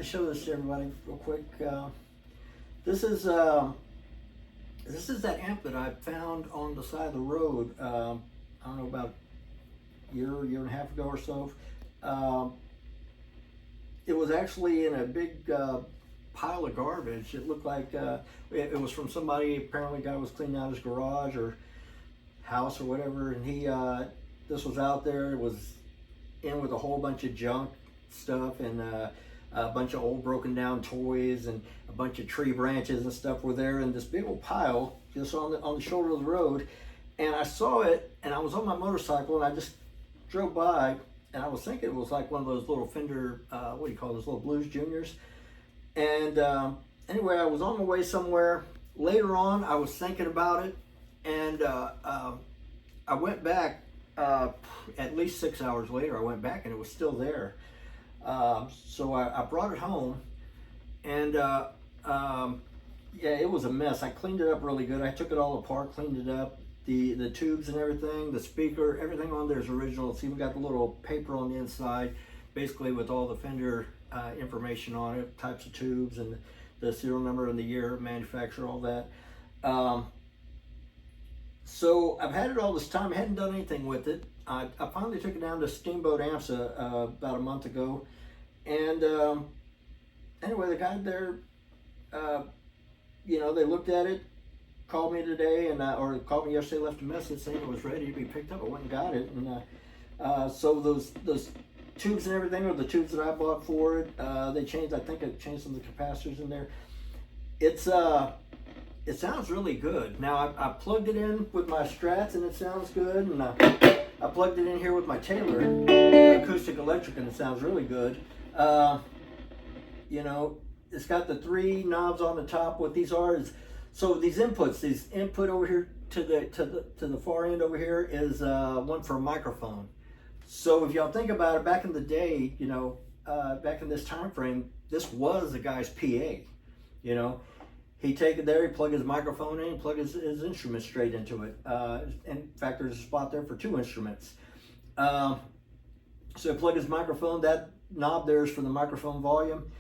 to show this to everybody real quick. This is that amp that I found on the side of the road. I don't know, about a year and a half ago or so. It was actually in a big pile of garbage. It looked like it was from somebody. Apparently, a guy was cleaning out his garage or house or whatever, and this was out there. It was in with a whole bunch of junk stuff and a bunch of old broken down toys and a bunch of tree branches and stuff were there in this big old pile just on the shoulder of the road. And I saw it, and I was on my motorcycle, and I just drove by, and I was thinking it was like one of those little Fender, what do you call those, little Blues Juniors. And anyway, I was on my way somewhere. Later on, I was thinking about it, and I went back, at least 6 hours later, I went back and it was still there. So I brought it home, and yeah, it was a mess. I cleaned it up really good. I took it all apart, cleaned it up. The tubes and everything, the speaker, everything on there is original. It's even got the little paper on the inside, basically with all the Fender information on it, types of tubes and the serial number and the year, manufacturer, all that. So I've had it all this time. I hadn't done anything with it. I finally took it down to Steamboat Amps about a month ago, and anyway, the guy there, you know, they looked at it, called me today, and or called me yesterday, left a message saying it was ready to be picked up. I went and got it, and so those tubes and everything are the tubes that I bought for it. They changed. I think I changed some of the capacitors in there. It sounds really good. Now I plugged it in with my Strats and it sounds good, and I plugged it in here with my Taylor acoustic electric and it sounds really good. You know, it's got the 3 knobs on the top. What these are is, so these inputs, these input over here to the far end over here is one for a microphone. So if y'all think about it, back in the day, you know, back in this time frame, this was a guy's PA. You know, he'd take it there, he'd plug his microphone in, plug his instrument straight into it. In fact, there's a spot there for 2 instruments. So plug his microphone. That knob there is for the microphone volume.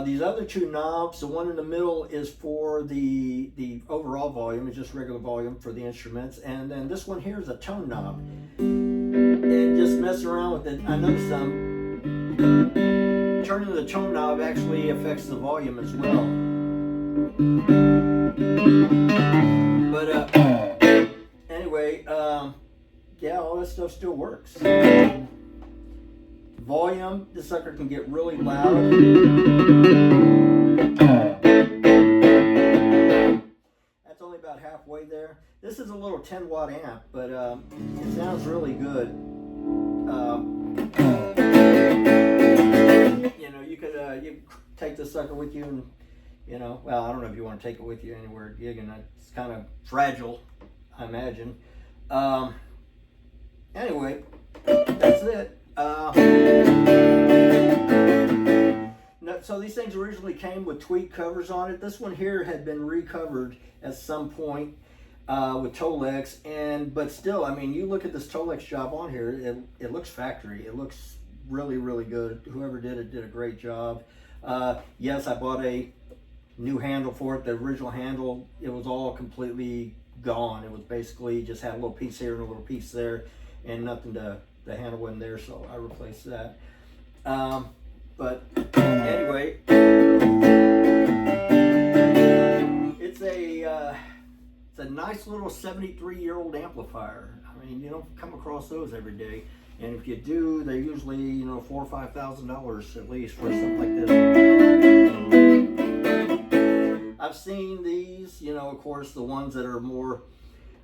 These other 2 knobs, the one in the middle is for the overall volume, it's just regular volume for the instruments, and then this one here is a tone knob. And just messing around with it, I noticed turning the tone knob actually affects the volume as well. But anyway, yeah, all this stuff still works. Volume, this sucker can get really loud. That's only about halfway there. This is a little 10-watt amp, but it sounds really good. You know, you could take this sucker with you, and you know, well, I don't know if you want to take it with you anywhere gigging. It's kind of fragile, I imagine. Anyway, that's it. So these things originally came with tweed covers on it. This one here had been recovered at some point with Tolex, but still, I mean, you look at this Tolex job on here, it looks factory. It looks really, really good. Whoever did it did a great job. Yes, I bought a new handle for it. The original handle, it was all completely gone. It was basically just had a little piece here and a little piece there, and nothing to, the handle wasn't there, so I replaced that. But anyway, it's a nice little 73-year-old amplifier. I mean, you don't come across those every day, and if you do, they're usually, you know, $4,000 or $5,000 at least for something like this. I've seen these, you know, of course, the ones that are more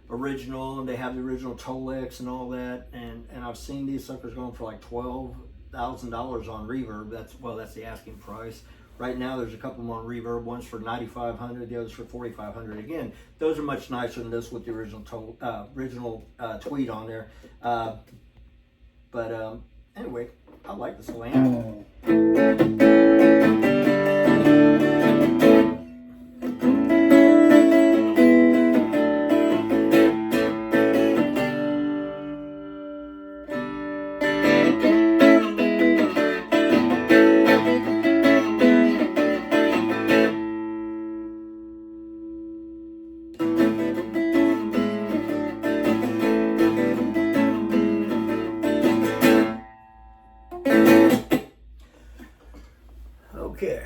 original and they have the original Tolex and all that, and I've seen these suckers going for like $12,000 on Reverb. That's the asking price. Right now there's a couple of them on Reverb. One's for $9,500, the other's for $4,500. Again, those are much nicer than this with the original tweed on there. But anyway, I like this little amp. Okay.